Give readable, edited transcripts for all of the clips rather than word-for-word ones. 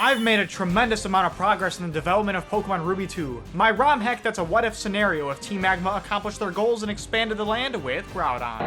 I've made a tremendous amount of progress in the development of Pokemon Ruby 2, my ROM hack that's a what-if scenario if Team Magma accomplished their goals and expanded the land with Groudon.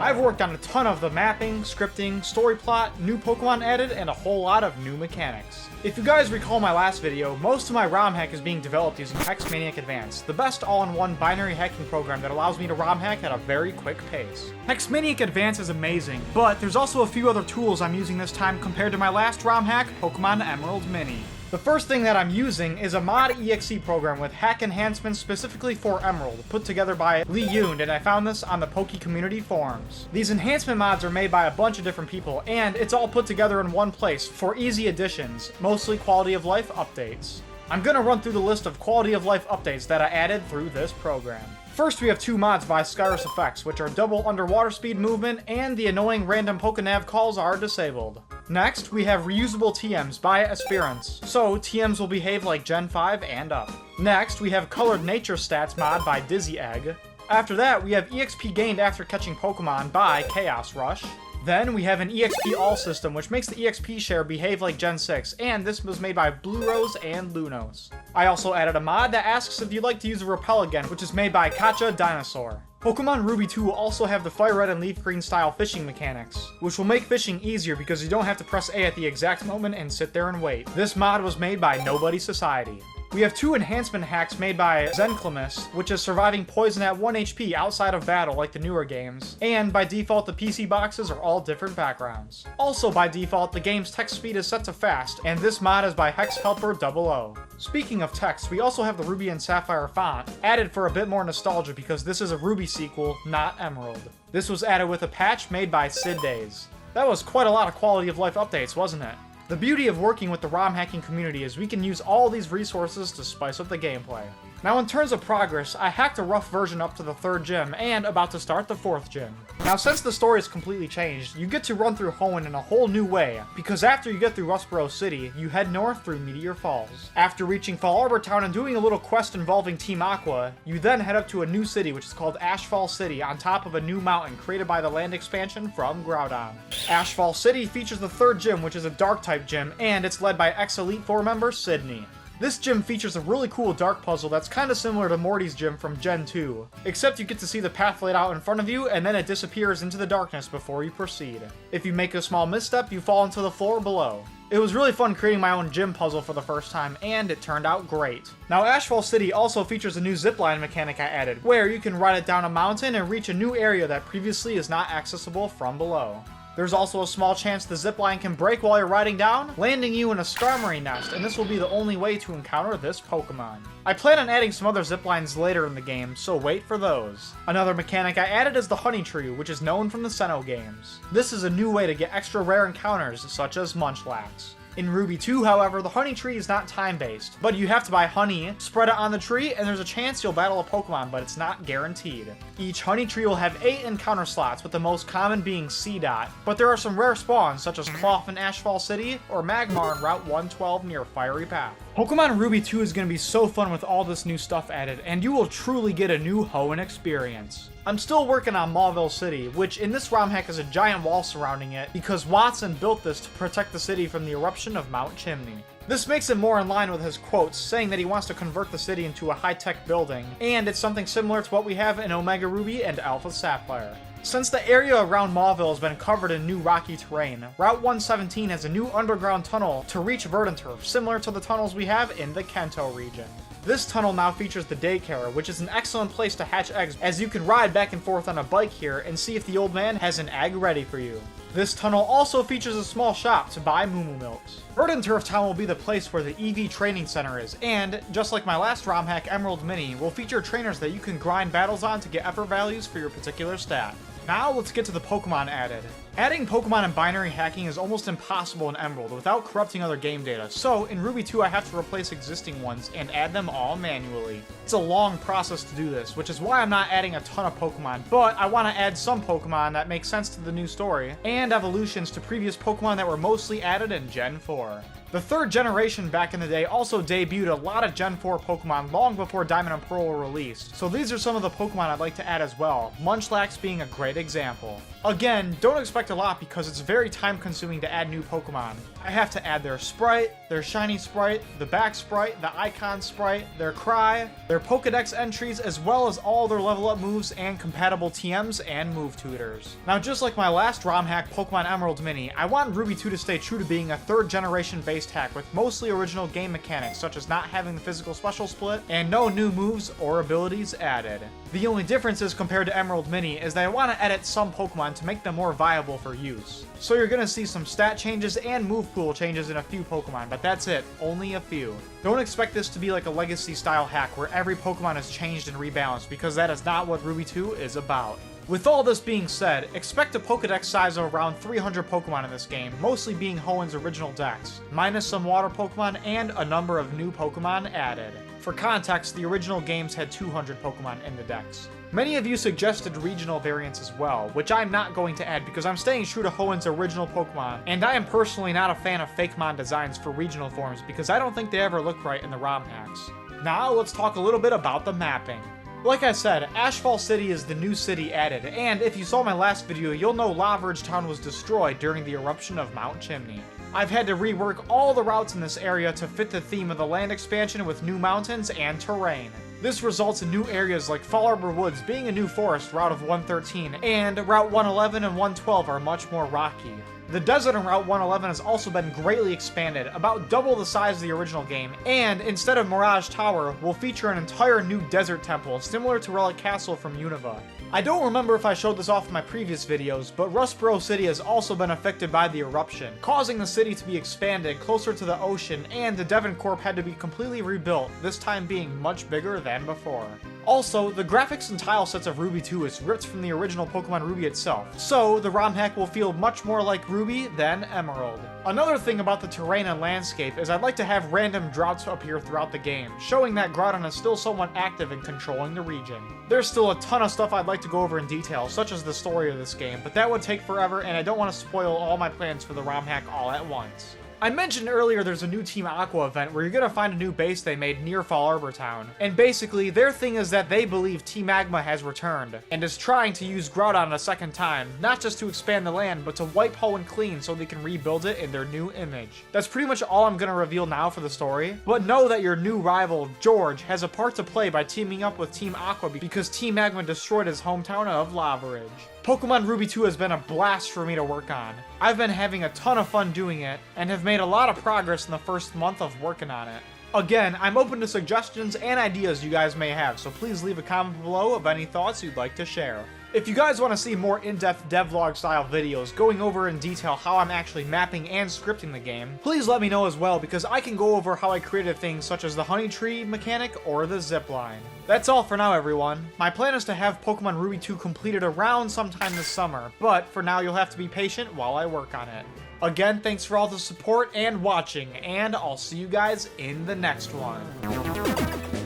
I've worked on a ton of the mapping, scripting, story plot, new Pokemon added, and a whole lot of new mechanics. If you guys recall my last video, most of my ROM hack is being developed using Hexmaniac Advance, the best all-in-one binary hacking program that allows me to ROM hack at a very quick pace. Hexmaniac Advance is amazing, but there's also a few other tools I'm using this time compared to my last ROM hack, Pokemon Emerald Mini. The first thing that I'm using is a mod exe program with hack enhancements specifically for Emerald, put together by Lee Yoon, and I found this on the Poke community forums. These enhancement mods are made by a bunch of different people, and it's all put together in one place for easy additions, mostly quality of life updates. I'm gonna run through the list of quality of life updates that I added through this program. First, we have two mods by Skyrus Effects, which are double underwater speed movement, and the annoying random Pokenav calls are disabled. Next, we have reusable TMs by Aspirants, so TMs will behave like Gen 5 and up. Next, we have colored nature stats mod by Dizzy Egg. After that, we have EXP gained after catching Pokemon by Chaos Rush. Then we have an EXP all system, which makes the EXP share behave like Gen 6, and this was made by Blue Rose and Lunos. I also added a mod that asks if you'd like to use a repel again, which is made by Kacha Dinosaur. Pokemon Ruby 2 will also have the Fire Red and Leaf Green style fishing mechanics, which will make fishing easier because you don't have to press A at the exact moment and sit there and wait. This mod was made by Nobody Society. We have two enhancement hacks made by Zenclamus, which is surviving poison at 1 HP outside of battle like the newer games, and by default the PC boxes are all different backgrounds. Also by default, the game's text speed is set to fast, and this mod is by Hex Helper 00. Speaking of text, we also have the Ruby and Sapphire font, added for a bit more nostalgia because this is a Ruby sequel, not Emerald. This was added with a patch made by Sid Days. That was quite a lot of quality of life updates, wasn't it? The beauty of working with the ROM hacking community is we can use all these resources to spice up the gameplay. Now in terms of progress, I hacked a rough version up to the 3rd gym, and about to start the 4th gym. Now since the story is completely changed, you get to run through Hoenn in a whole new way, because after you get through Rustboro City, you head north through Meteor Falls. After reaching Fall Arbor Town and doing a little quest involving Team Aqua, you then head up to a new city which is called Ashfall City on top of a new mountain created by the land expansion from Groudon. Ashfall City features the 3rd gym, which is a Dark-type gym, and it's led by ex-Elite Four member Sydney. This gym features a really cool dark puzzle that's kinda similar to Morty's gym from Gen 2, except you get to see the path laid out in front of you and then it disappears into the darkness before you proceed. If you make a small misstep, you fall into the floor below. It was really fun creating my own gym puzzle for the first time, and it turned out great. Now Ashfall City also features a new zipline mechanic I added, where you can ride it down a mountain and reach a new area that previously is not accessible from below. There's also a small chance the zipline can break while you're riding down, landing you in a Skarmory nest, and this will be the only way to encounter this Pokemon. I plan on adding some other ziplines later in the game, so wait for those. Another mechanic I added is the Honey Tree, which is known from the Sinnoh games. This is a new way to get extra rare encounters, such as Munchlax. In Ruby 2, however, the honey tree is not time-based, but you have to buy honey, spread it on the tree, and there's a chance you'll battle a Pokemon, but it's not guaranteed. Each honey tree will have 8 encounter slots, with the most common being Seedot, but there are some rare spawns such as Cloth in Ashfall City, or Magmar in Route 112 near Fiery Path. Pokemon Ruby 2 is going to be so fun with all this new stuff added, and you will truly get a new Hoenn experience. I'm still working on Mauville City, which in this ROM hack is a giant wall surrounding it because Watson built this to protect the city from the eruption of Mount Chimney. This makes it more in line with his quotes, saying that he wants to convert the city into a high-tech building, and it's something similar to what we have in Omega Ruby and Alpha Sapphire. Since the area around Mauville has been covered in new rocky terrain, Route 117 has a new underground tunnel to reach Verdanturf, similar to the tunnels we have in the Kanto region. This tunnel now features the daycare, which is an excellent place to hatch eggs, as you can ride back and forth on a bike here and see if the old man has an egg ready for you. This tunnel also features a small shop to buy Moo Milks. Verdanturf Town will be the place where the EV training center is, and, just like my last ROM hack Emerald Mini, will feature trainers that you can grind battles on to get effort values for your particular stat. Now let's get to the Pokemon added. Adding Pokemon in binary hacking is almost impossible in Emerald without corrupting other game data, so in Ruby 2 I have to replace existing ones and add them all manually. It's a long process to do this, which is why I'm not adding a ton of Pokemon, but I want to add some Pokemon that make sense to the new story, and evolutions to previous Pokemon that were mostly added in Gen 4. The 3rd generation back in the day also debuted a lot of Gen 4 Pokemon long before Diamond and Pearl were released, so these are some of the Pokemon I'd like to add as well, Munchlax being a great example. Again, don't expect expect a lot because it's very time consuming to add new Pokemon. I have to add their sprite, their shiny sprite, the back sprite, the icon sprite, their cry, their Pokedex entries, as well as all their level up moves and compatible TMs and move tutors. Now just like my last ROM hack Pokemon Emerald Mini, I want Ruby 2 to stay true to being a 3rd generation based hack with mostly original game mechanics such as not having the physical special split and no new moves or abilities added. The only differences compared to Emerald Mini is that I want to edit some Pokemon to make them more viable for use. So you're gonna see some stat changes and move pool changes in a few Pokemon, but that's it, only a few. Don't expect this to be like a legacy style hack where every Pokemon is changed and rebalanced, because that is not what Ruby 2 is about. With all this being said, expect a Pokedex size of around 300 Pokemon in this game, mostly being Hoenn's original dex, minus some water Pokemon and a number of new Pokemon added. For context, the original games had 200 Pokemon in the dex. Many of you suggested regional variants as well, which I'm not going to add because I'm staying true to Hoenn's original Pokemon, and I am personally not a fan of Fakemon designs for regional forms because I don't think they ever look right in the ROM hacks. Now let's talk a little bit about the mapping. Like I said, Ashfall City is the new city added, and if you saw my last video, you'll know Lava Ridge Town was destroyed during the eruption of Mount Chimney. I've had to rework all the routes in this area to fit the theme of the land expansion with new mountains and terrain. This results in new areas like Fall Arbor Woods being a new forest route of 113, and Route 111 and 112 are much more rocky. The desert on Route 111 has also been greatly expanded, about double the size of the original game, and instead of Mirage Tower, will feature an entire new desert temple similar to Relic Castle from Unova. I don't remember if I showed this off in my previous videos, but Rustboro City has also been affected by the eruption, causing the city to be expanded closer to the ocean, and the Devincorp had to be completely rebuilt, this time being much bigger than before. Also, the graphics and tile sets of Ruby 2 is ripped from the original Pokemon Ruby itself, so the ROM hack will feel much more like Ruby than Emerald. Another thing about the terrain and landscape is I'd like to have random droughts appear throughout the game, showing that Groudon is still somewhat active in controlling the region. There's still a ton of stuff I'd like to go over in detail, such as the story of this game, but that would take forever and I don't want to spoil all my plans for the ROM hack all at once. I mentioned earlier there's a new Team Aqua event where you're gonna find a new base they made near Fall Arbor Town. And basically, their thing is that they believe Team Magma has returned, and is trying to use Groudon a second time, not just to expand the land, but to wipe Hoenn clean so they can rebuild it in their new image. That's pretty much all I'm gonna reveal now for the story, but know that your new rival, George, has a part to play by teaming up with Team Aqua because Team Magma destroyed his hometown of Lava Ridge. Pokemon Ruby 2 has been a blast for me to work on. I've been having a ton of fun doing it, and have made a lot of progress in the first month of working on it. Again, I'm open to suggestions and ideas you guys may have, so please leave a comment below of any thoughts you'd like to share. If you guys want to see more in-depth devlog style videos going over in detail how I'm actually mapping and scripting the game, please let me know as well because I can go over how I created things such as the honey tree mechanic or the zipline. That's all for now, everyone. My plan is to have Pokemon Ruby 2 completed around sometime this summer, but for now you'll have to be patient while I work on it. Again, thanks for all the support and watching, and I'll see you guys in the next one.